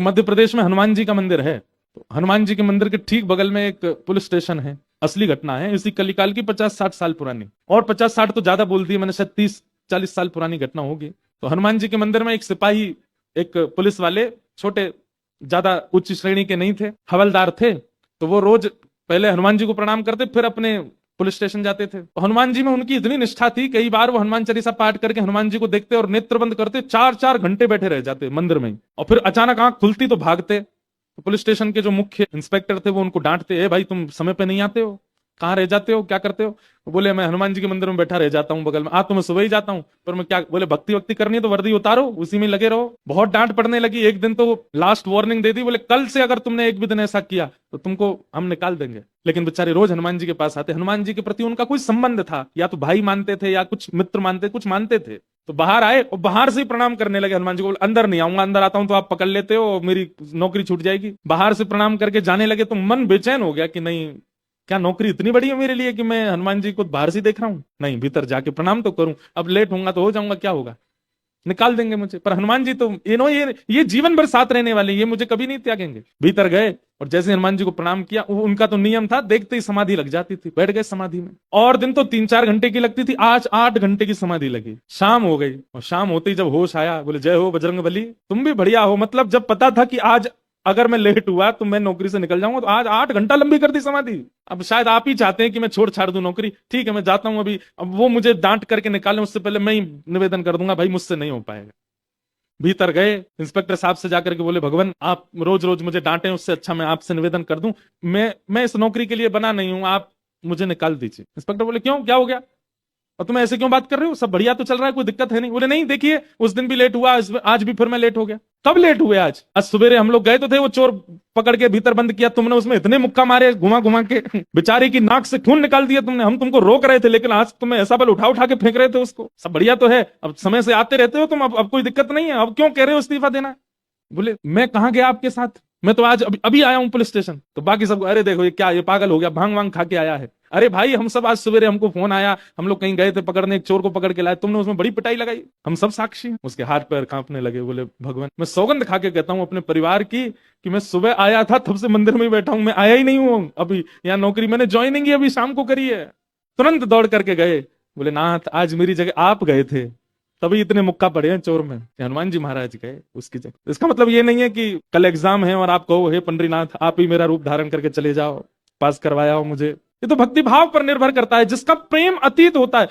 मध्य प्रदेश में हनुमान जी का मंदिर है, तो हनुमान जी के मंदिर के ठीक बगल में एक पुलिस स्टेशन है। असली घटना है, इसी कलिकाल की 50-60 साल पुरानी, और 50-60 तो ज्यादा बोल दी मैंने, शायद 30-40 साल पुरानी घटना होगी। तो हनुमान जी के मंदिर में एक सिपाही, एक पुलिस वाले, छोटे, ज्यादा उच्च श्रेणी के नहीं थे, हवलदार थे। तो वो रोज पहले हनुमान जी को प्रणाम करते, फिर अपने पुलिस स्टेशन जाते थे। तो हनुमान जी में उनकी इतनी निष्ठा थी, कई बार वो हनुमान चालीसा पाठ करके हनुमान जी को देखते और नेत्र बंद करते, 4-4 घंटे बैठे रह जाते मंदिर में ही, और फिर अचानक आंख खुलती तो भागते। तो पुलिस स्टेशन के जो मुख्य इंस्पेक्टर थे वो उनको डांटते, ए भाई तुम समय पे नहीं आते हो, कहाँ रह जाते हो, क्या करते हो? वो बोले मैं हनुमान जी के मंदिर में बैठा रह जाता हूँ बगल में। तो मैं सुबह ही जाता हूँ, पर मैं क्या, बोले भक्ति वक्ति करनी है तो वर्दी उतारो, उसी में लगे रहो। बहुत डांट पड़ने लगी। एक दिन तो लास्ट वार्निंग दे दी, बोले कल से अगर तुमने एक भी दिन ऐसा किया तो तुमको हम निकाल देंगे। लेकिन बेचारे रोज हनुमान जी के पास आते। हनुमान जी के प्रति उनका कोई संबंध था, या तो भाई मानते थे या कुछ मित्र मानते, कुछ मानते थे। तो बाहर आए और बाहर से ही प्रणाम करने लगे हनुमान जी को। अंदर नहीं आऊंगा, अंदर आता हूं तो आप पकड़ लेते हो, मेरी नौकरी छूट जाएगी। बाहर से प्रणाम करके जाने लगे। तो मन बेचैन हो गया कि नहीं, क्या नौकरी इतनी बड़ी है मेरे लिए कि मैं हनुमान जी को बाहर से देख रहा हूं? नहीं, भीतर जाके प्रणाम तो करूं। अब लेट होऊंगा तो हो जाऊंगा, क्या होगा, निकाल देंगे मुझे। पर हनुमान जी तो ये जीवन भर साथ रहने वाले, ये मुझे कभी नहीं त्यागेंगे। भीतर गए और जैसे हनुमान जी को प्रणाम किया, उनका तो नियम था, देखते ही समाधि लग जाती थी, बैठ गए समाधि में। और दिन तो 3-4 घंटे की लगती थी, आज 8 घंटे की समाधि लगी। शाम हो गई और शाम होते ही जब होश आया, बोले जय हो बजरंग बली, तुम भी बढ़िया हो। मतलब जब पता था कि आज अगर मैं लेट हुआ तो मैं नौकरी से निकल जाऊंगा, तो आज 8 घंटा लंबी कर दी समाधि। अब शायद आप ही चाहते हैं कि मैं छोड़ छाड़ दूं नौकरी। ठीक है, मैं जाता हूं अभी। अब वो मुझे डांट करके निकालें उससे पहले मैं ही निवेदन कर दूंगा, भाई मुझसे नहीं हो पाएगा। भीतर गए, इंस्पेक्टर साहब से जाकर के बोले, भगवान आप रोज रोज मुझे डांटे, उससे अच्छा मैं आपसे निवेदन कर दूं, मैं इस नौकरी के लिए बना नहीं हूं, आप मुझे निकाल दीजिए। इंस्पेक्टर बोले क्यों, क्या हो गया, और तुम ऐसे क्यों बात कर रहे हो, सब बढ़िया तो चल रहा है, कोई दिक्कत है नहीं? बोले नहीं, देखिए उस दिन भी लेट हुआ, आज भी फिर मैं लेट हो गया। कब लेट हुए? आज सवेरे हम लोग गए तो थे, वो चोर पकड़ के भीतर बंद किया, तुमने उसमें इतने मुक्का मारे घुमा घुमा के, बेचारी की नाक से खून निकाल दिया तुमने। हम तुमको रोक रहे थे, लेकिन आज तुम्हें ऐसा बल उठा उठा के फेंक रहे थे उसको। सब बढ़िया तो है, अब समय से आते रहते हो तुम, अब कोई दिक्कत नहीं है, अब क्यों कह रहे हो इस्तीफा देना? बोले मैं कहाँ गया आपके साथ, मैं तो आज अभी आया हूँ पुलिस स्टेशन। तो बाकी सब, अरे देखो ये क्या, ये पागल हो गया, भांग वांग खा के आया है। अरे भाई हम सब आज सवेरे, हमको फोन आया, हम लोग कहीं गए थे पकड़ने, एक चोर को पकड़ के लाए, तुमने उसमें बड़ी पिटाई लगाई, हम सब साक्षी हैं। उसके हाथ पैर कांपने लगे। बोले भगवान, मैं सौगंध खा के कहता हूँ अपने परिवार की कि मैं सुबह आया था, तब से मंदिर में ही बैठा हूं, मैं आया ही नहीं हूँ अभी यहाँ नौकरी, मैंने ज्वाइनिंग ही अभी शाम को करी है। तुरंत दौड़ करके गए। बोले नाथ, आज मेरी जगह आप गए थे, तभी इतने मुक्का पड़े हैं चोर में। हनुमान जी महाराज गए उसकी जगह। इसका मतलब ये नहीं है कि कल एग्जाम है और आप कहो हे पंडरीनाथ आप ही मेरा रूप धारण करके चले जाओ, पास करवाया हो मुझे। ये तो भक्ति भाव पर निर्भर करता है। जिसका प्रेम अतीत होता है